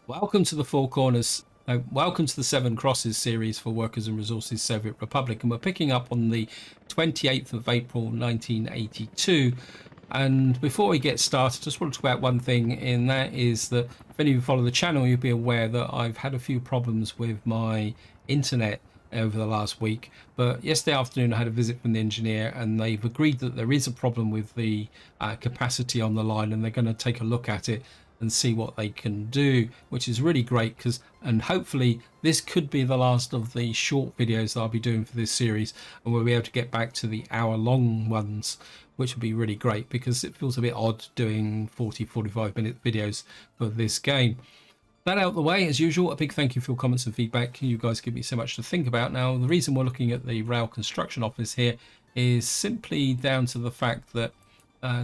Welcome to the Four Corners. Welcome to the Seven Crosses series for Workers and Resources Soviet Republic. And we're picking up on the 28th of April 1982. And before we get started, I just want to talk about one thing, and that is that if any of you follow the channel, you'll be aware that I've had a few problems with my internet over the last week. But yesterday afternoon, I had a visit from the engineer, and they've agreed that there is a problem with the capacity on the line, and they're going to take a look at it and see what they can do, which is really great and hopefully this could be the last of the short videos that I'll be doing for this series, and we'll be able to get back to the hour-long ones, which would be really great because it feels a bit odd doing 45-minute videos for this game. That out the way, as usual, a big thank you for your comments and feedback. You guys give me so much to think about. Now, the reason we're looking at the rail construction office here is simply down to the fact that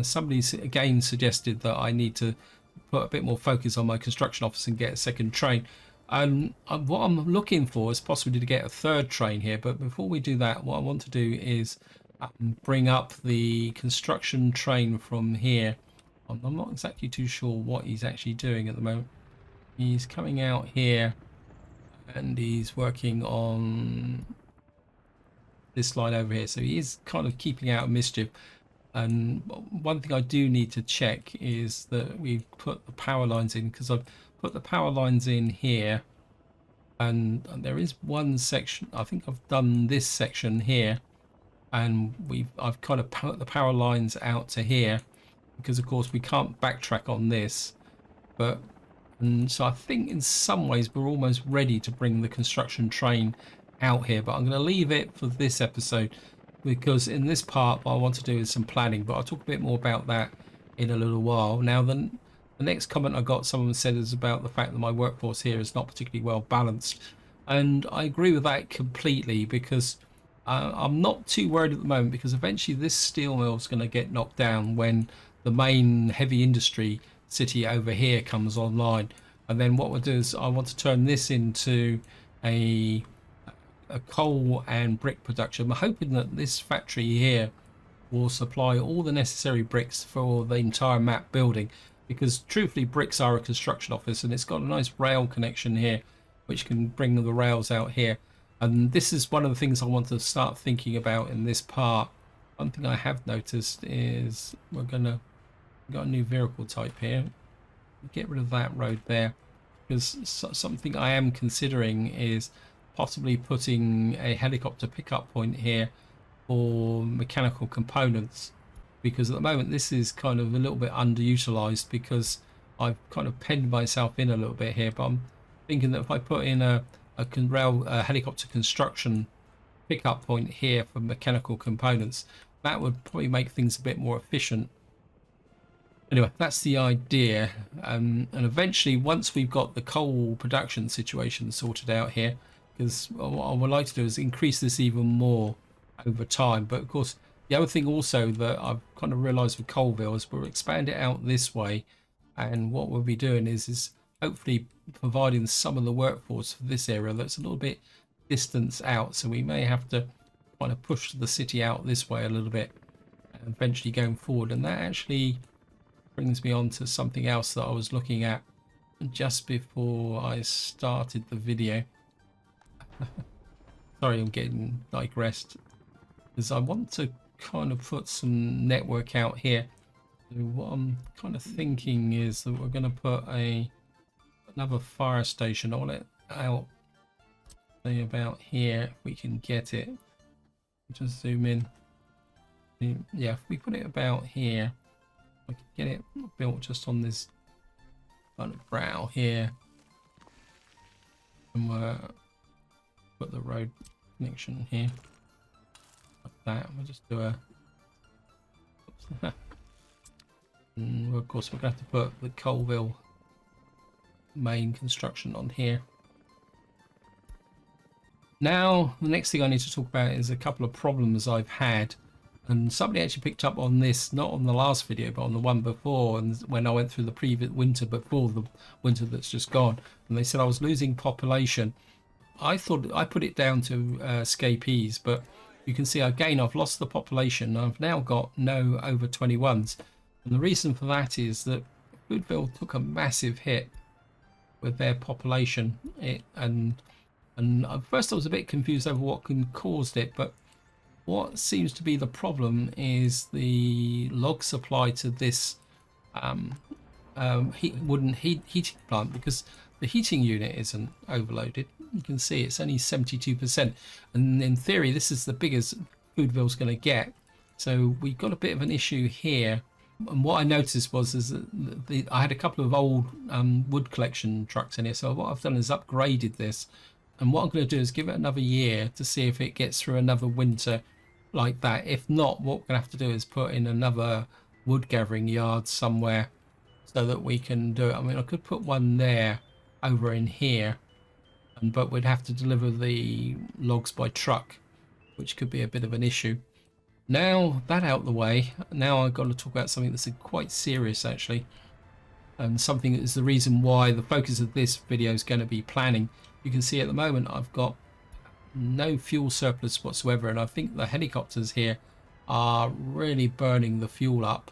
somebody's again suggested that I need to put a bit more focus on my construction office and get a second train. What I'm looking for is possibly to get a third train here, but before we do that, what I want to do is bring up the construction train from here. I'm not exactly too sure what he's actually doing at the moment. He's coming out here and he's working on this line over here, so he is kind of keeping out of mischief. And one thing I do need to check is that we've put the power lines in, because I've put the power lines in here, and there is one section, I think I've done this section here, and I've kind of put the power lines out to here because of course we can't backtrack on this, and so I think in some ways we're almost ready to bring the construction train out here, but I'm going to leave it for this episode because in this part what I want to do is some planning, but I'll talk a bit more about that in a little while. Now the next comment I got, someone said, is about the fact that my workforce here is not particularly well balanced, and I agree with that completely, because I'm not too worried at the moment, because eventually this steel mill is going to get knocked down when the main heavy industry city over here comes online, and then what we'll do is I want to turn this into a coal and brick production. I'm hoping that this factory here will supply all the necessary bricks for the entire map building, because truthfully bricks are a construction office, and it's got a nice rail connection here which can bring the rails out here. And this is one of the things I want to start thinking about in this part. One thing I have noticed is we've got a new vehicle type here. Get rid of that road there, because something I am considering is possibly putting a helicopter pickup point here for mechanical components, because at the moment this is kind of a little bit underutilized, because I've kind of penned myself in a little bit here. But I'm thinking that if I put in a helicopter construction pickup point here for mechanical components, that would probably make things a bit more efficient. Anyway, that's the idea, and eventually once we've got the coal production situation sorted out here, because what I would like to do is increase this even more over time. But of course, the other thing also that I've kind of realized with Coalville is we'll expand it out this way, and what we'll be doing is hopefully providing some of the workforce for this area that's a little bit distance out, so we may have to kind of push the city out this way a little bit eventually going forward. And that actually brings me on to something else that I was looking at just before I started the video. Sorry, I'm getting digressed, because I want to kind of put some network out here. So what I'm kind of thinking is that we're going to put another fire station. I want it out, say about here, if we can get it. Just zoom in. Yeah, if we put it about here, I can get it built just on this kind of brow here, and we're put the road connection here like that. We'll just do a and of course we're going to have to put the Coalville main construction on here. Now the next thing I need to talk about is a couple of problems I've had, and somebody actually picked up on this, not on the last video but on the one before, and when I went through the previous winter before the winter that's just gone, and they said I was losing population. I thought I put it down to escapees, but you can see again I've lost the population. I've now got no over 21s, and the reason for that is that Woodville took a massive hit with their population. And at first I was a bit confused over what caused it, but what seems to be the problem is the log supply to this heating plant, because the heating unit isn't overloaded. You can see it's only 72%, and in theory this is the biggest Foodville's going to get. So we've got a bit of an issue here. And what I noticed was that I had a couple of old wood collection trucks in here, so what I've done is upgraded this, and what I'm going to do is give it another year to see if it gets through another winter like that. If not, what we're going to have to do is put in another wood gathering yard somewhere so that we can do it. I mean, I could put one there over in here, but we'd have to deliver the logs by truck, which could be a bit of an issue. Now that out of the way, now I've got to talk about something that's quite serious actually, and something that is the reason why the focus of this video is going to be planning. You can see at the moment I've got no fuel surplus whatsoever, and I think the helicopters here are really burning the fuel up,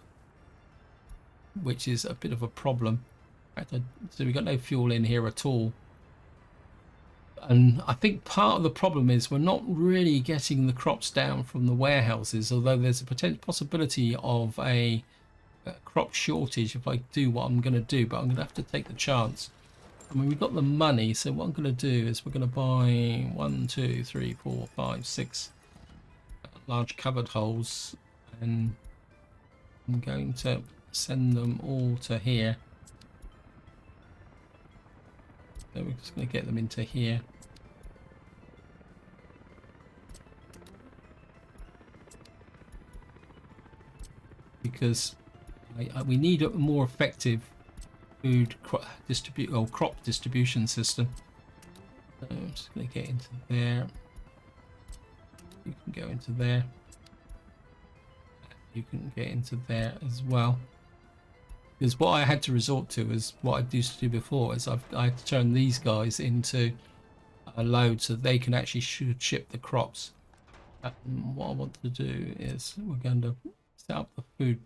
which is a bit of a problem. So we've got no fuel in here at all. And I think part of the problem is we're not really getting the crops down from the warehouses, although there's a potential possibility of a crop shortage if I do what I'm going to do, but I'm going to have to take the chance. I mean, we've got the money, so what I'm going to do is we're going to buy 1, 2, 3, 4, 5, 6 large covered holes, and I'm going to send them all to here. So we're just going to get them into here. Because we need a more effective crop distribution system. So I'm just going to get into there. You can go into there. You can get into there as well. Because what I had to resort to is what I used to do before, is I had to turn these guys into a load so they can actually ship the crops. What I want to do is we're going to set up the food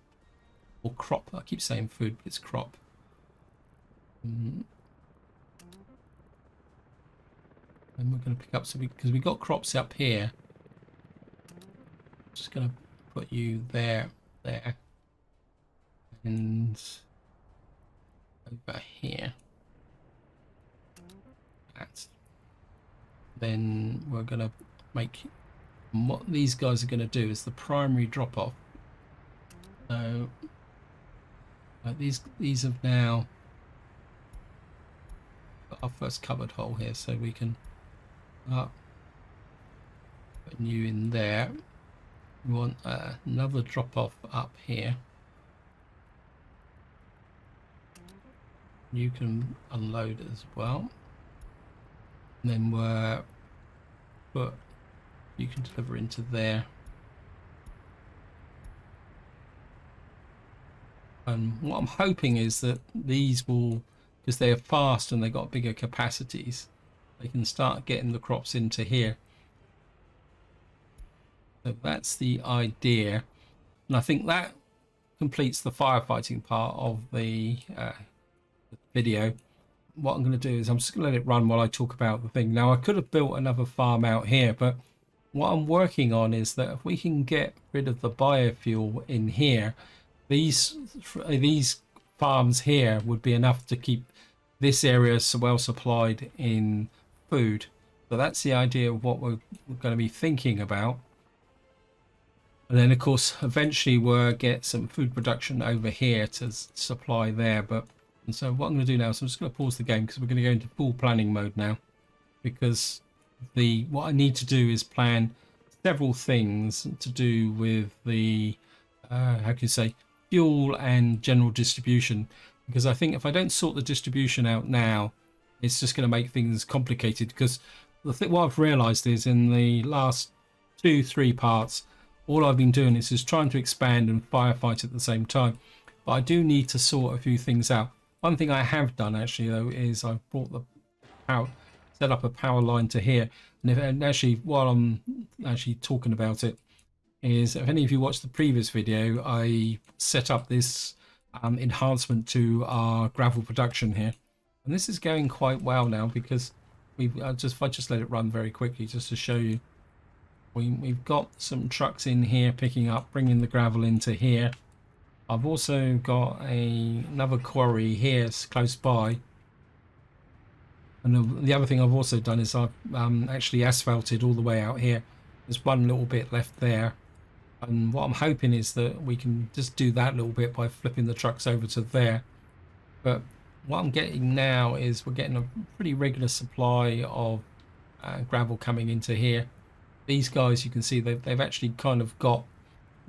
or crop. I keep saying food, but it's crop. And we're going to pick up, because we've got crops up here. Just going to put you there, and over here. Then we're going to make, what these guys are going to do is the primary drop off. So these have now got our first covered hole here, so we can put you in there. We want another drop off up here. You can unload as well. And then you can deliver into there. And what I'm hoping is that these will, because they're fast and they've got bigger capacities, they can start getting the crops into here. So that's the idea, and I think that completes the firefighting part of the video. What I'm going to do is I'm just going to let it run while I talk about the thing. Now, I could have built another farm out here, but what I'm working on is that if we can get rid of the biofuel in here, these farms here would be enough to keep this area so well supplied in food. So that's the idea of what we're going to be thinking about. And then, of course, eventually we'll get some food production over here to supply there. And so what I'm going to do now is I'm just going to pause the game, because we're going to go into full planning mode now. Because what I need to do is plan several things to do with the, how can you say, fuel and general distribution. Because I think if I don't sort the distribution out now, it's just going to make things complicated. Because what I've realized is in the last 2-3 parts, all I've been doing is just trying to expand and firefight at the same time. But I do need to sort a few things out. One thing I have done actually though is I've brought the power, set up a power line to here. And actually, while I'm actually talking about it, is if any of you watched the previous video, I set up this enhancement to our gravel production here. And this is going quite well now because if I just let it run very quickly just to show you, we've got some trucks in here picking up, bringing the gravel into here. I've also got another quarry here close by. And the other thing I've also done is I've actually asphalted all the way out here. There's one little bit left there. And what I'm hoping is that we can just do that little bit by flipping the trucks over to there. But what I'm getting now is we're getting a pretty regular supply of gravel coming into here. These guys, you can see they've actually kind of got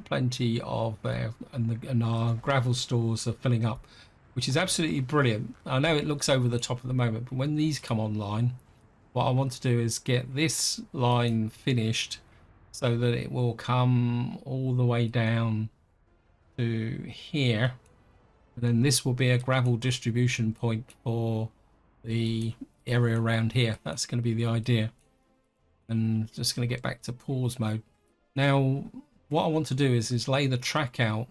plenty of and our gravel stores are filling up, which is absolutely brilliant. I know it looks over the top at the moment, but when these come online, what I want to do is get this line finished so that it will come all the way down to here. And then this will be a gravel distribution point for the area around here. That's going to be the idea. And just going to get back to pause mode. Now, what I want to do is lay the track out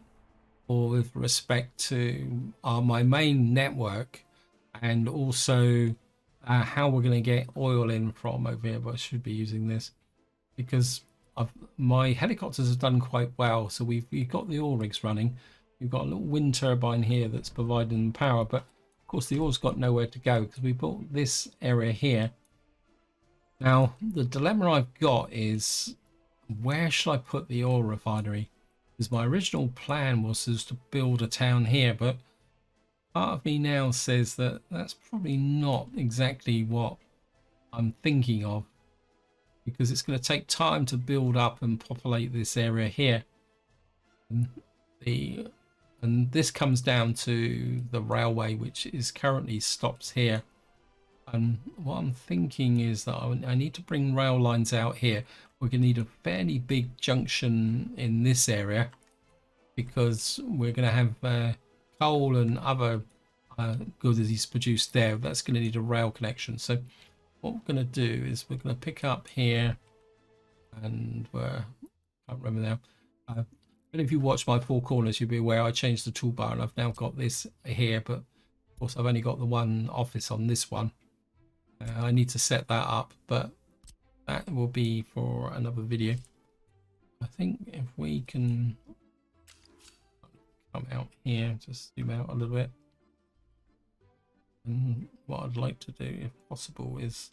with respect to my main network, and also how we're going to get oil in from over here. But I should be using this because my helicopters have done quite well. So we've got the oil rigs running. We've got a little wind turbine here that's providing power, but of course the oil's got nowhere to go because we built this area here. Now the dilemma I've got is, where should I put the oil refinery? Because my original plan was to build a town here, but part of me now says that that's probably not exactly what I'm thinking of, because it's going to take time to build up and populate this area here. And this comes down to the railway, which is currently stops here. And what I'm thinking is that I need to bring rail lines out here. We're going to need a fairly big junction in this area because we're going to have coal and other goods produced there. That's going to need a rail connection. So what we're going to do is we're going to pick up here, and I can't remember now. But if you watch my four corners, you'll be aware I changed the toolbar and I've now got this here, but of course I've only got the one office on this one. I need to set that up, but that will be for another video. I think if we can come out here, just zoom out a little bit. And what I'd like to do, if possible, is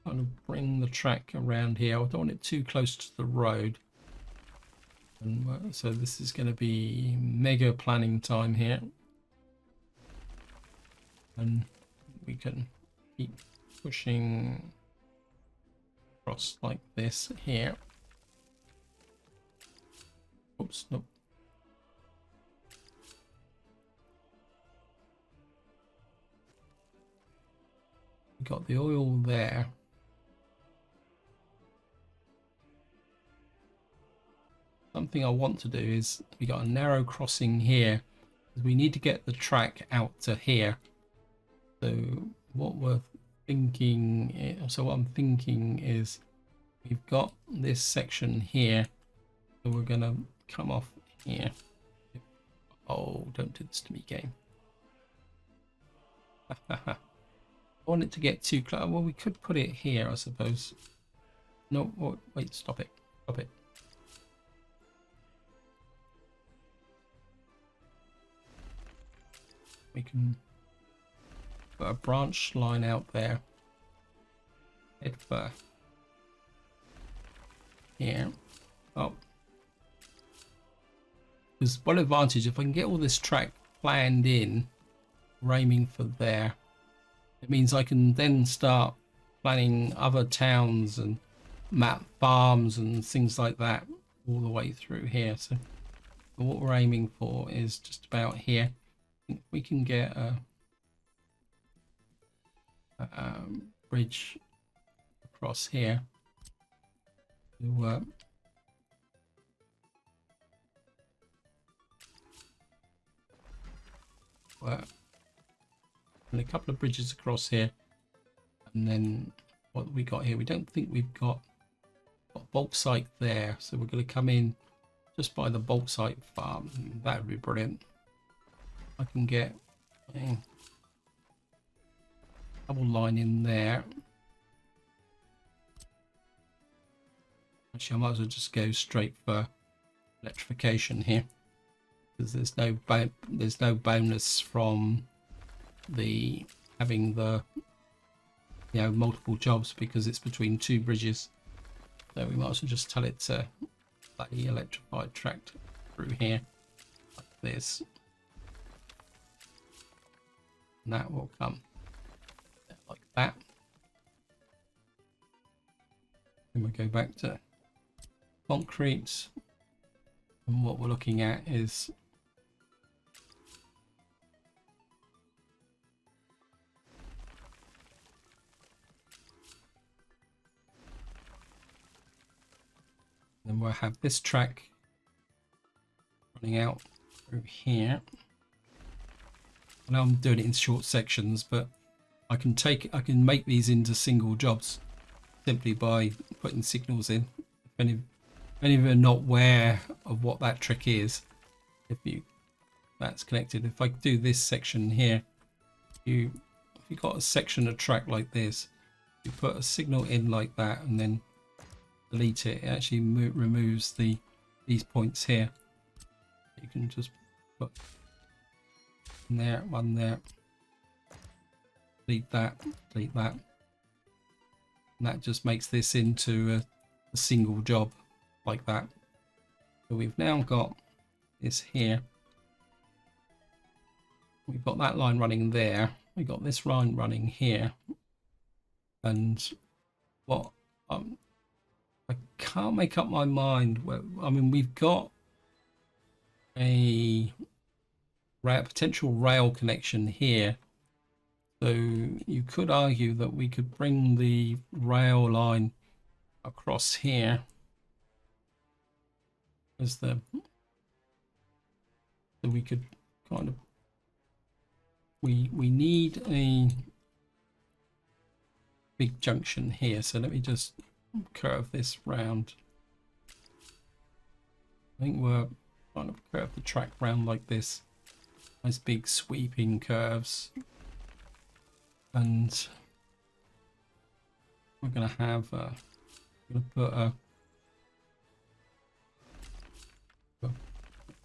kind of bring the track around here. I don't want it too close to the road. And so this is going to be mega planning time here. And we can keep pushing across like this here. Oops, nope. We got the oil there. Something I want to do is, we got a narrow crossing here. We need to get the track out to here. So what we're thinking, what I'm thinking is, we've got this section here, so we're gonna come off here. Oh, don't do this to me, game. I want it to get too close. Well, we could put it here, I suppose. No, wait, stop it. Stop it. We can put a branch line out there. Head for here. Oh. There's one advantage, if I can get all this track planned in, we're aiming for there. It means I can then start planning other towns and map farms and things like that all the way through here. So what we're aiming for is just about here. If we can get a bridge across here to work. And a couple of bridges across here, and then what we got here, we don't think we've got a bulk site there, so we're going to come in just by the bulk site farm. That would be brilliant. I can get double line in there. Actually, I might as well just go straight for electrification here, because there's no bonus from the having the multiple jobs, because it's between two bridges. So we might as well just tell it to play the electrified track through here like this, and that will come like that. Then we go back to concrete, and what we're looking at is then we'll have this track running out through here. I know I'm doing it in short sections, but I can make these into single jobs simply by putting signals in. If any of you are not aware of what that trick is, that's connected. If I do this section here, if you've got a section of track like this, you put a signal in like that and then delete it. It actually removes these points here. You can just put one there, delete that, and that just makes this into a single job like that. So we've now got this here. We've got that line running there. We've got this line running here, and what I can't make up my mind. I mean, we've got a potential rail connection here, so you could argue that we could bring the rail line across here as so we could kind of we need a big junction here. So let me just curve this round. I think we're trying to curve the track round like this. Nice big sweeping curves, and we're going to have put a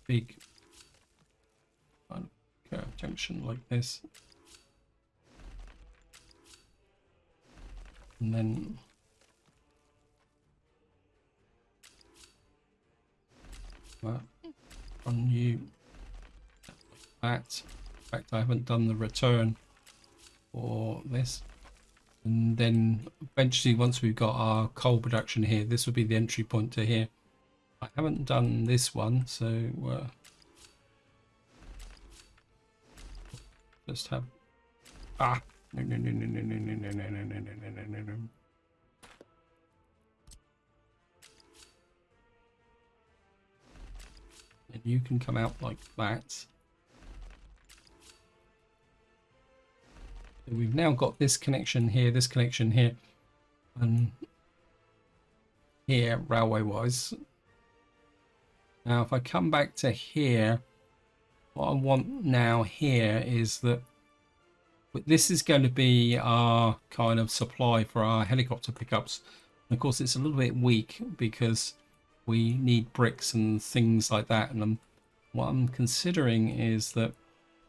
big kind of curved junction like this, and then on you that. In fact, I haven't done the return for this. And then eventually, once we've got our coal production here, this will be the entry point to here. I haven't done this one, so just have no. And you can come out like that. So we've now got this connection here, and here railway wise. Now if I come back to here, what I want now here is that this is going to be our kind of supply for our helicopter pickups. And of course it's a little bit weak because we need bricks and things like that, and what I'm considering is that,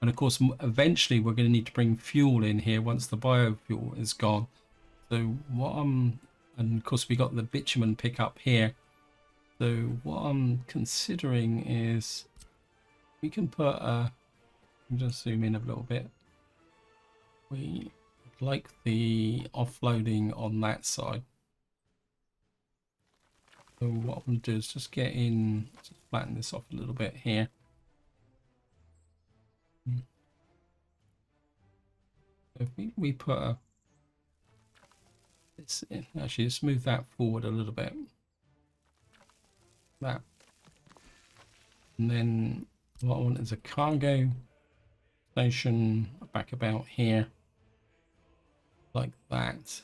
and of course eventually we're going to need to bring fuel in here once the biofuel is gone. So and of course we got the bitumen pickup here. So what I'm considering is we can put just zoom in a little bit. We like the offloading on that side. So what I'm going to do is just get in, just flatten this off a little bit here. So if we put this in, actually just move that forward a little bit. That. And then what I want is a cargo station back about here. Like that.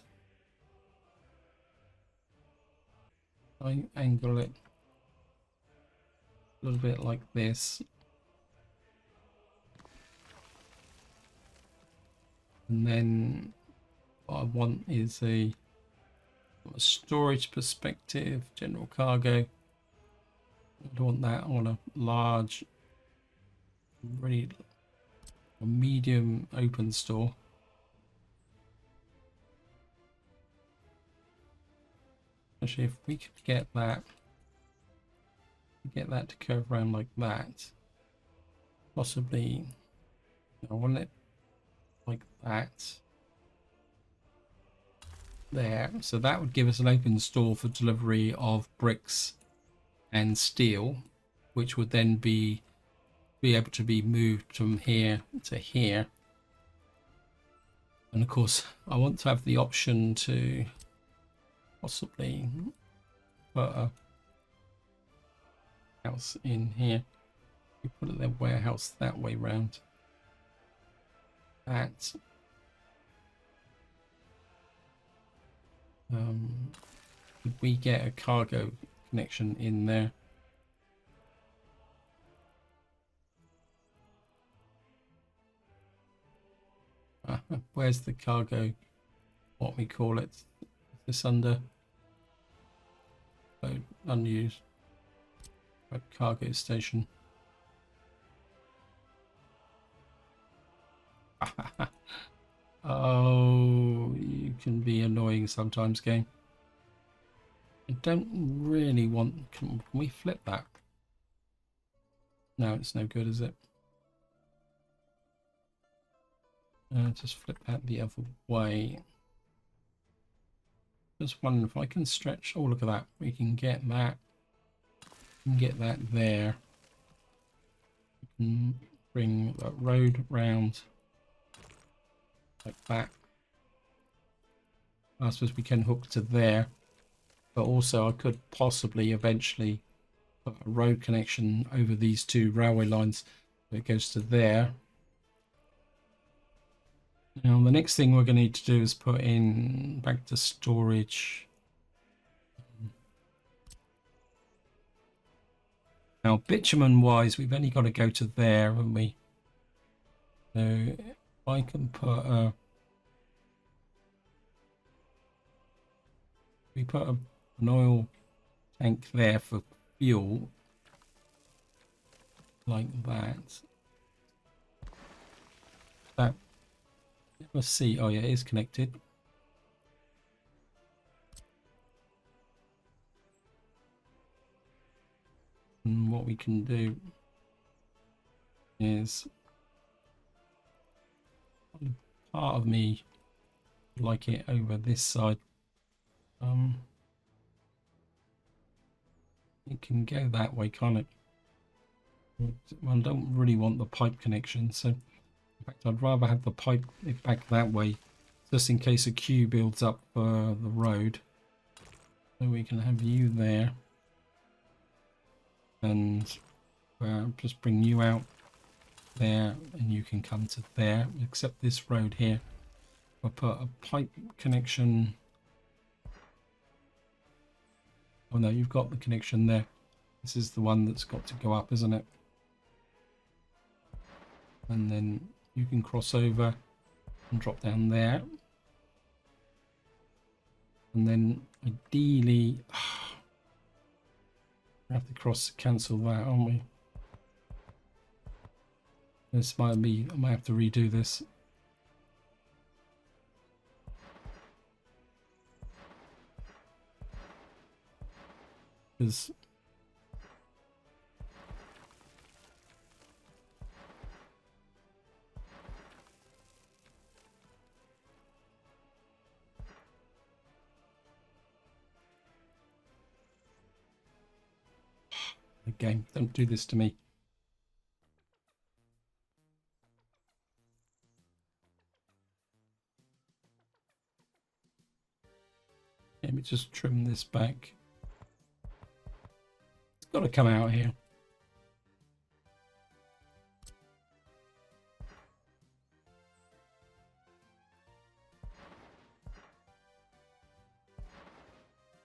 I angle it a little bit like this, and then What I want is a storage perspective, general cargo. I don't want that on a large, really a medium open store. Actually, if we could get that to curve around like that, possibly, I want it like that there. So that would give us an open store for delivery of bricks and steel, which would then be able to be moved from here to here. And of course, I want to have the option to possibly put a house in here. We put it their warehouse that way round. That we get a cargo connection in there. Where's the cargo? What we call it? Is this under? Oh, unused. Right, cargo station. Oh, you can be annoying sometimes, game. I don't really want... Can we flip that? No, it's no good, is it? Just flip that the other way. Just wondering if I can stretch... Oh, look at that. We can get that. We can get that there. We can bring that road round like that. I suppose we can hook to there. But also I could possibly eventually put a road connection over these two railway lines. So it goes to there. Now the next thing we're going to need to do is put in back to storage. Now bitumen wise, we've only got to go to there, haven't we? So if I can put a... We put an oil tank there for fuel, like that. Let's see. Oh yeah, it is connected. And what we can do is, part of me like it over this side. It can go that way, can't it? Well, I don't really want the pipe connection, so in fact I'd rather have the pipe back that way, just in case a queue builds up the road. So we can have you there, and just bring you out there, and you can come to there, except this road here. I'll put a pipe connection. Oh no, you've got the connection there. This is the one that's got to go up, isn't it? And then you can cross over and drop down there. And then ideally, we have to cancel that, aren't we? This might be, I might have to redo this. Because the game, don't do this to me. Let me just trim this back. It's got to come out here.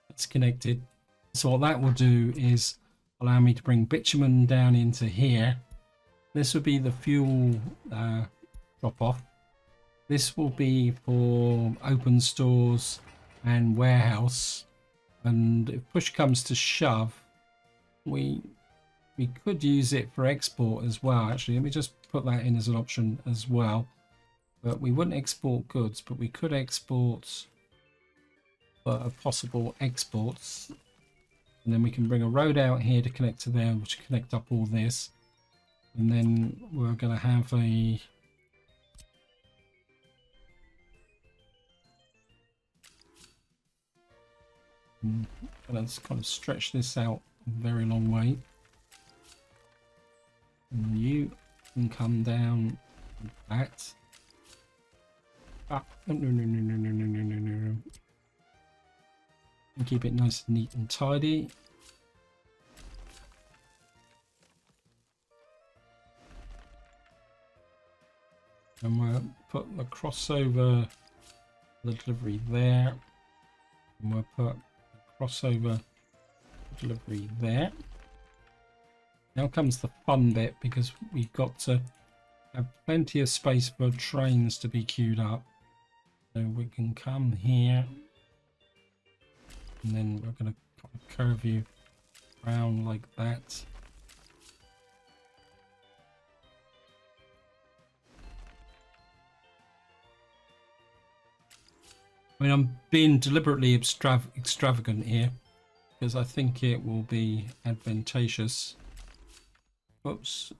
It's connected. So what that will do is allow me to bring bitumen down into here. This would be the fuel drop off. This will be for open stores and warehouse, and if push comes to shove, we could use it for export as well. Actually, let me just put that in as an option as well. But we wouldn't export goods, but we could export possible exports, and then we can bring a road out here to connect to there, which will connect up all this, and then we're going to have a let's kind of stretch this out a very long way, and you can come down like that. No. And keep it nice and neat and tidy. And we'll put the crossover, the delivery there, and we'll put the crossover delivery there. Now comes the fun bit, because we've got to have plenty of space for trains to be queued up. So we can come here, and then we're going to curve you around like that. I mean, I'm being deliberately extravagant here, because I think it will be advantageous. Oops.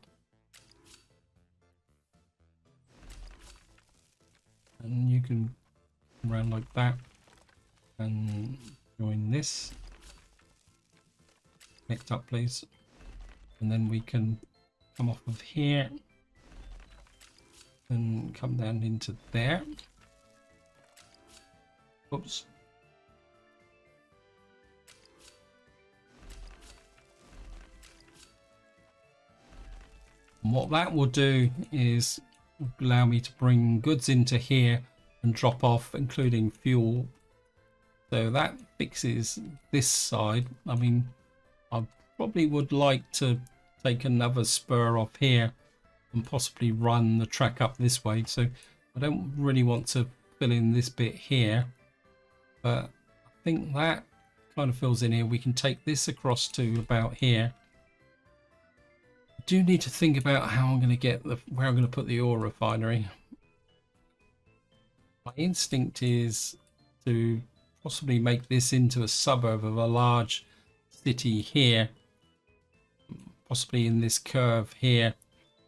And you can come around like that and join this. Connect up, please. And then we can come off of here and come down into there. Oops. And what that will do is allow me to bring goods into here and drop off, including fuel. So that fixes this side. I mean, I probably would like to take another spur off here and possibly run the track up this way. So I don't really want to fill in this bit here, but I think that kind of fills in here. We can take this across to about here. I do need to think about how I'm going to get where I'm going to put the ore refinery. My instinct is to possibly make this into a suburb of a large city here, possibly in this curve here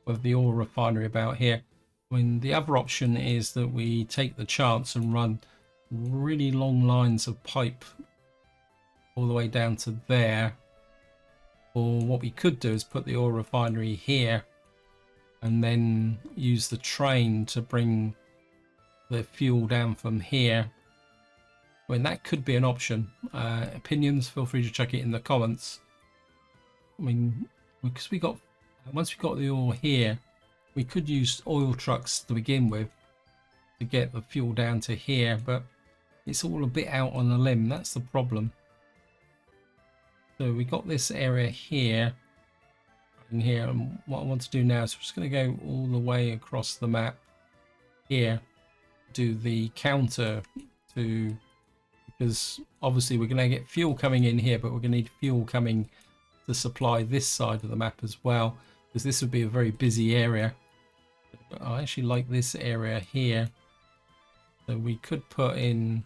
with the ore refinery about here. I mean, the other option is that we take the chance and run really long lines of pipe all the way down to there. Or what we could do is put the oil refinery here and then use the train to bring the fuel down from here. I mean, that could be an option. Opinions, feel free to check it in the comments. I mean, because once we got the oil here, we could use oil trucks to begin with to get the fuel down to here, but it's all a bit out on a limb. That's the problem. So we got this area here, and what I want to do now is we're just going to go all the way across the map here, do the counter to, because obviously we're going to get fuel coming in here, but we're going to need fuel coming to supply this side of the map as well, because this would be a very busy area. I actually like this area here, so we could put in,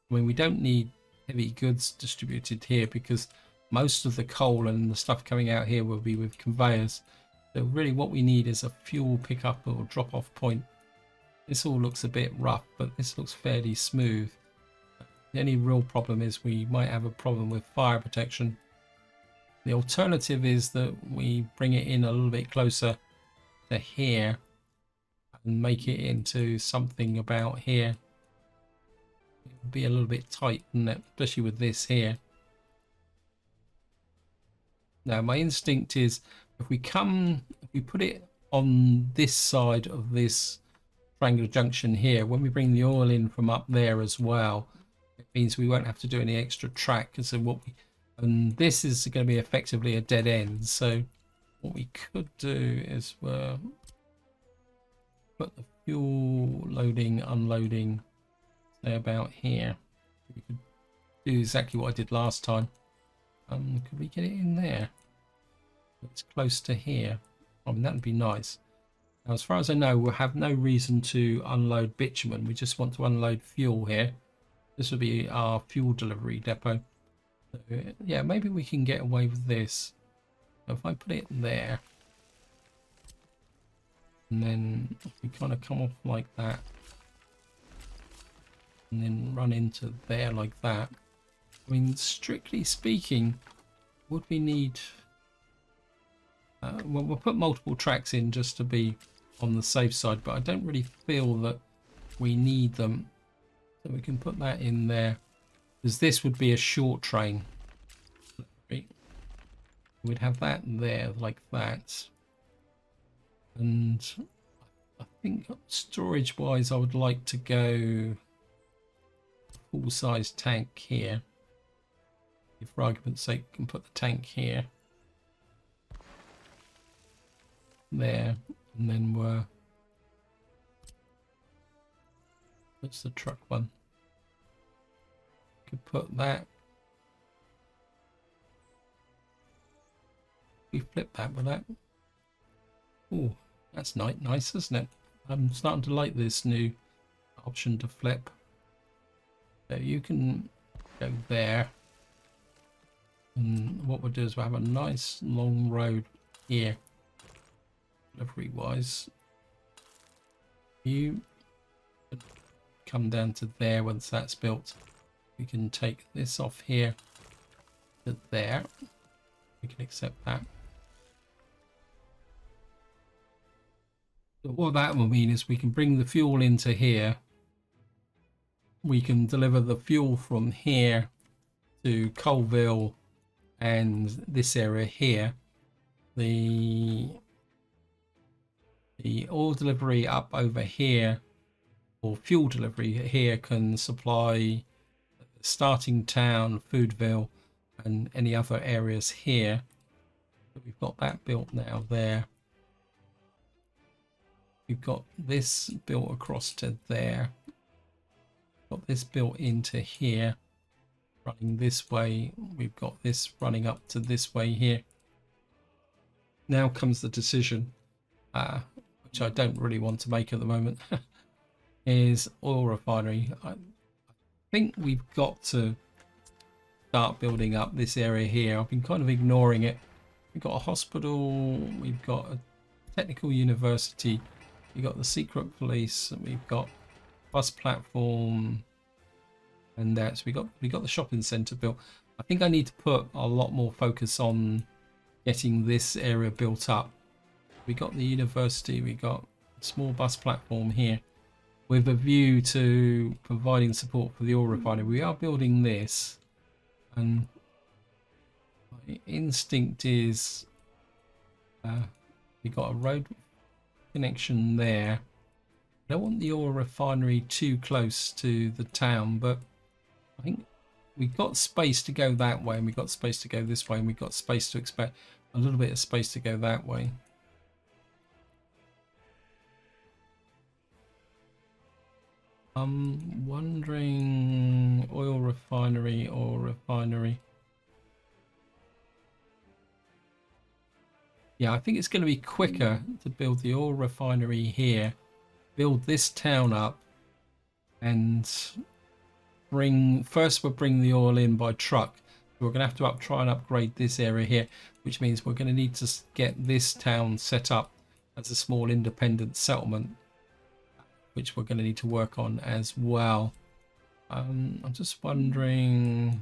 I mean, we don't need heavy goods distributed here because most of the coal and the stuff coming out here will be with conveyors. So really what we need is a fuel pickup or drop off point. This all looks a bit rough, but this looks fairly smooth. The only real problem is we might have a problem with fire protection. The alternative is that we bring it in a little bit closer to here and make it into something about here. It would be a little bit tight, wouldn't it? Especially with this here. Now my instinct is if we put it on this side of this triangular junction here, when we bring the oil in from up there as well, it means we won't have to do any extra track. And this is going to be effectively a dead end. So what we could do is put the fuel loading, unloading, say about here. We could do exactly what I did last time. Could we get it in there? It's close to here. I mean, that would be nice. Now, as far as I know, we'll have no reason to unload bitumen. We just want to unload fuel here. This will be our fuel delivery depot. So, yeah, maybe we can get away with this. So if I put it there, and then we kind of come off like that, and then run into there like that. I mean, strictly speaking, would we need... well, we'll put multiple tracks in just to be on the safe side, but I don't really feel that we need them. So we can put that in there, because this would be a short train. We'd have that there like that. And I think storage wise, I would like to go full-size tank here. If for argument's sake, we can put the tank here. There, and then we're... What's the truck one? Could put that. We flip that with that. Oh, that's nice, isn't it? I'm starting to like this new option to flip. So you can go there. And what we'll do is we'll have a nice long road here. Delivery wise, you come down to there. Once that's built, we can take this off here to there. We can accept that. But what that will mean is we can bring the fuel into here. We can deliver the fuel from here to Colville and this area here. The oil delivery up over here, or fuel delivery here, can supply starting town, Foodville, and any other areas here. But we've got that built now there. We've got this built across to there. Got this built into here, running this way. We've got this running up to this way here. Now comes the decision, which I don't really want to make at the moment, is oil refinery. I think we've got to start building up this area here. I've been kind of ignoring it. We've got a hospital, we've got a technical university, we've got the secret police, and we've got bus platform, and that's we got the shopping centre built. I think I need to put a lot more focus on getting this area built up. We got the university, we got a small bus platform here with a view to providing support for the oil refinery. We are building this, and my instinct is we got a road connection there. I don't want the oil refinery too close to the town, but I think we've got space to go that way, and we've got space to go this way, and we've got space to expect a little bit of space to go that way. I'm wondering oil refinery. Yeah, I think it's going to be quicker to build the oil refinery here, build this town up, and we'll bring the oil in by truck. We're going to have to try and upgrade this area here, which means we're going to need to get this town set up as a small independent settlement, which we're going to need to work on as well. I'm just wondering...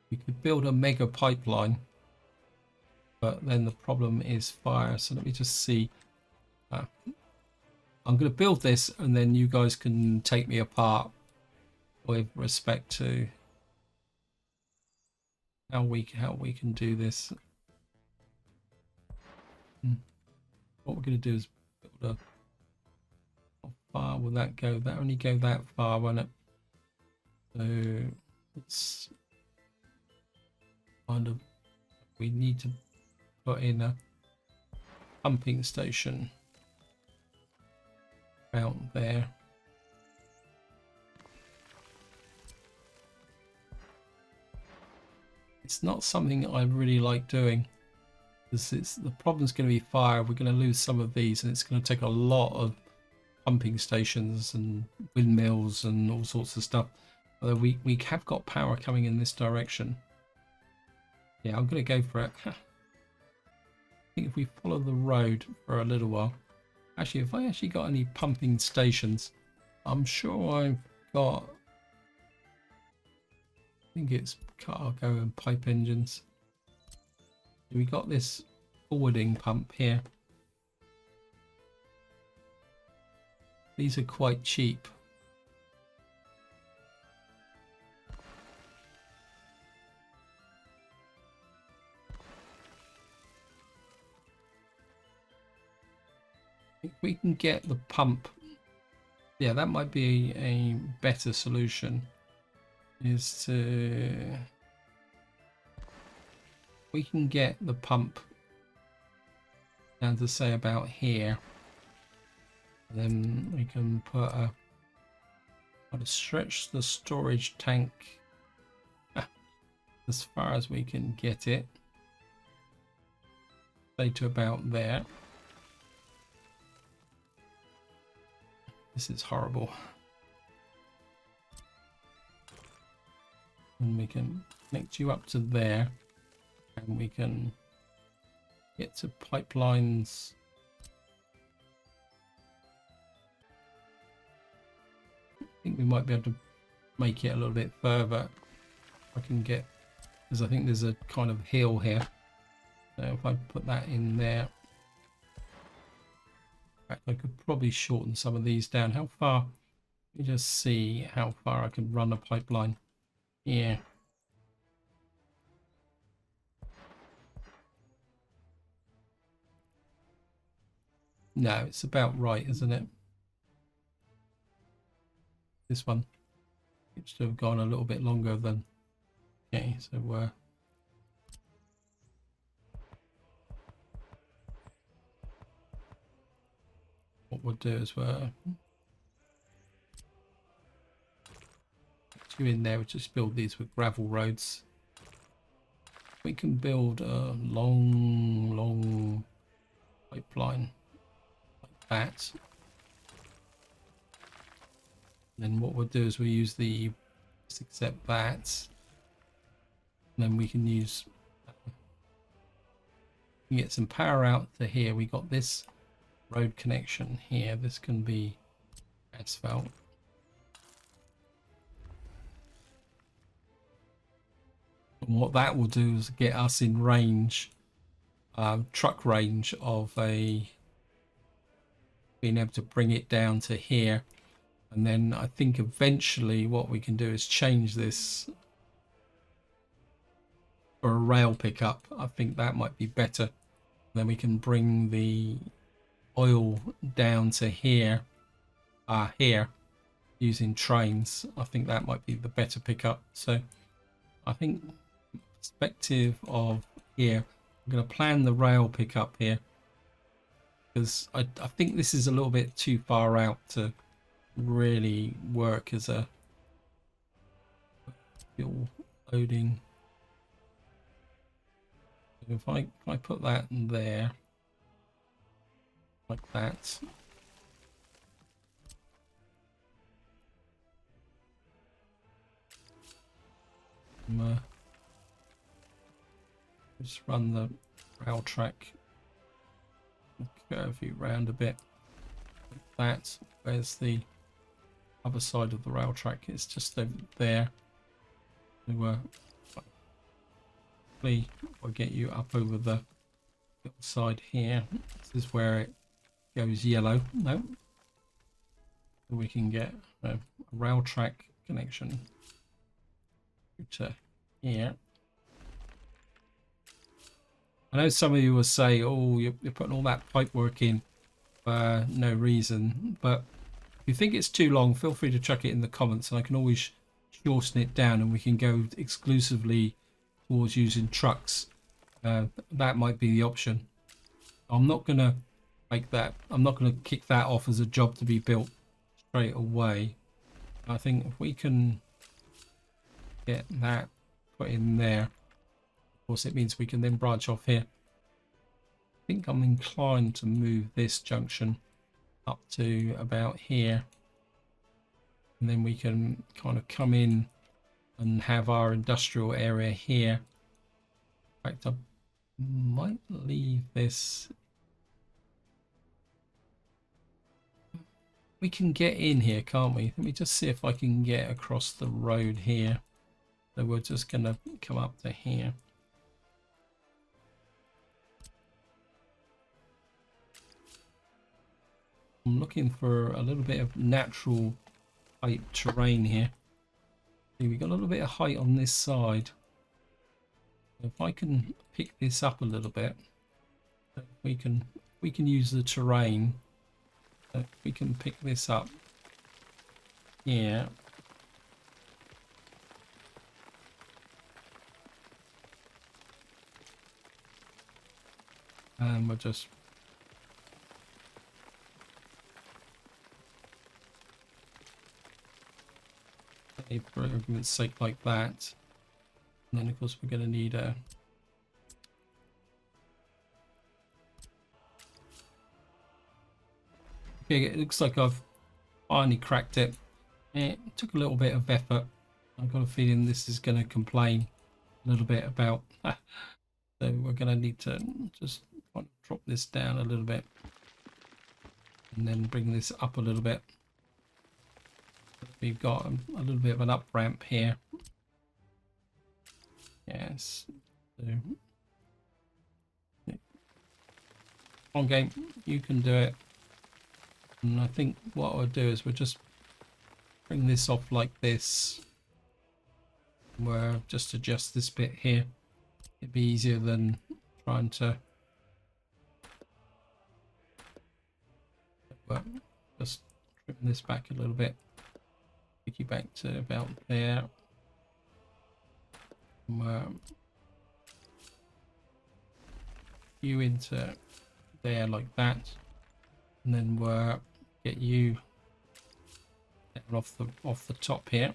We could build a mega pipeline, but then the problem is fire. So let me just see. I'm going to build this, and then you guys can take me apart with respect to how we can do this. What we're going to do is build how far will that go? That only go that far, won't it? So it's kind of, we need to put in a pumping station out there. It's not something I really like doing, because the problem's going to be fire. We're going to lose some of these, and it's going to take a lot of pumping stations and windmills and all sorts of stuff. Although we have got power coming in this direction. Yeah, I'm going to go for it. I think if we follow the road for a little while. Actually, if I actually got any pumping stations, I'm sure I've got, I think it's cargo and pipe engines. We got this forwarding pump here. These are quite cheap. If we can get the pump, yeah, that might be a better solution, is to, we can get the pump down to say about here, then we can put a, try to stretch the storage tank as far as we can get it, say to about there. This is horrible. And we can connect you up to there, and we can get to pipelines. I think we might be able to make it a little bit further. I can get, because I think there's a kind of hill here. So if I put that in there, in fact, I could probably shorten some of these down. How far? Let me just see how far I can run a pipeline. Yeah. No, it's about right, isn't it? This one. It should have gone a little bit longer than. Okay, so what we'll do is we'll you in there. We'll just build these with gravel roads. We can build a long pipeline like that. And then what we'll do is we'll use the, just accept that. And then we can use, we get some power out to here. We got this road connection here. This can be asphalt. And what that will do is get us in range, truck range of a, being able to bring it down to here. And then I think eventually what we can do is change this for a rail pickup. I think that might be better. Then we can bring the oil down to here, here, using trains. I think that might be the better pickup. So I think perspective of here, I'm going to plan the rail pickup here, because I think this is a little bit too far out to really work as a fuel loading. If I put that in there like that, just run the rail track, curve you round a bit like that. Where's the other side of the rail track? It's just over there. So hopefully I'll get you up over the side here. This is where it goes yellow. No, we can get a rail track connection to here. I know some of you will say, oh, you're putting all that pipe work in for no reason, but if you think it's too long, feel free to chuck it in the comments, and I can always shorten it down, and we can go exclusively towards using trucks. That might be the option. I'm not going to make that, I'm not going to kick that off as a job to be built straight away. I think if we can get that put in there, of course it means we can then branch off here. I think I'm inclined to move this junction up to about here, and then we can kind of come in and have our industrial area here. In fact, I might leave this. We can get in here, can't we? Let me just see if I can get across the road here. So we're just going to come up to here. I'm looking for a little bit of natural height terrain here. See, we got a little bit of height on this side. If I can pick this up a little bit, we can use the terrain. We can pick this up here. And we'll just for argument's sake like that. And then of course we're going to need a okay, it looks like I've finally cracked it. It took a little bit of effort. I've got a feeling this is going to complain a little bit about so we're going to need to just drop this down a little bit and then bring this up a little bit. We've got a little bit of an up ramp here. Yes. So, on game, you can do it. And I think what I'll do is we'll just bring this off like this. We'll just adjust this bit here. It'd be easier than trying to just trim this back a little bit. Take you back to about there. You into there like that, and then we'll get you off the top here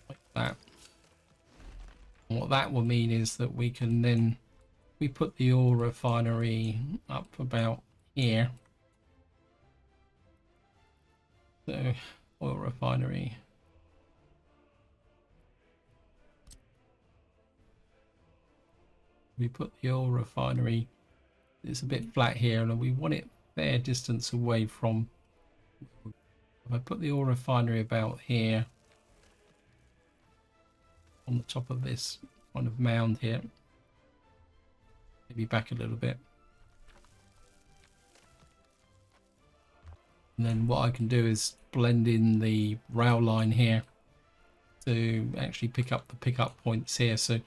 like that. And what that will mean is that we can then we put the oil refinery up about here. So oil refinery. We put the oil refinery, it's a bit flat here and we want it fair distance away from, if I put the oil refinery about here on the top of this kind of mound here, maybe back a little bit. And then what I can do is blend in the rail line here to actually pick up the pickup points here. So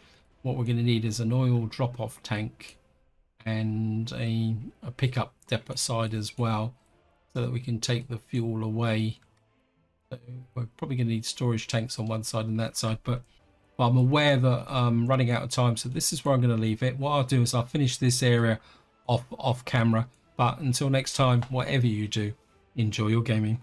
what we're going to need is an oil drop-off tank and a pickup depot side as well, so that we can take the fuel away. So we're probably going to need storage tanks on one side and that side, but I'm aware that I'm running out of time, so this is where I'm going to leave it. What I'll do is I'll finish this area off camera, but until next time, whatever you do, enjoy your gaming.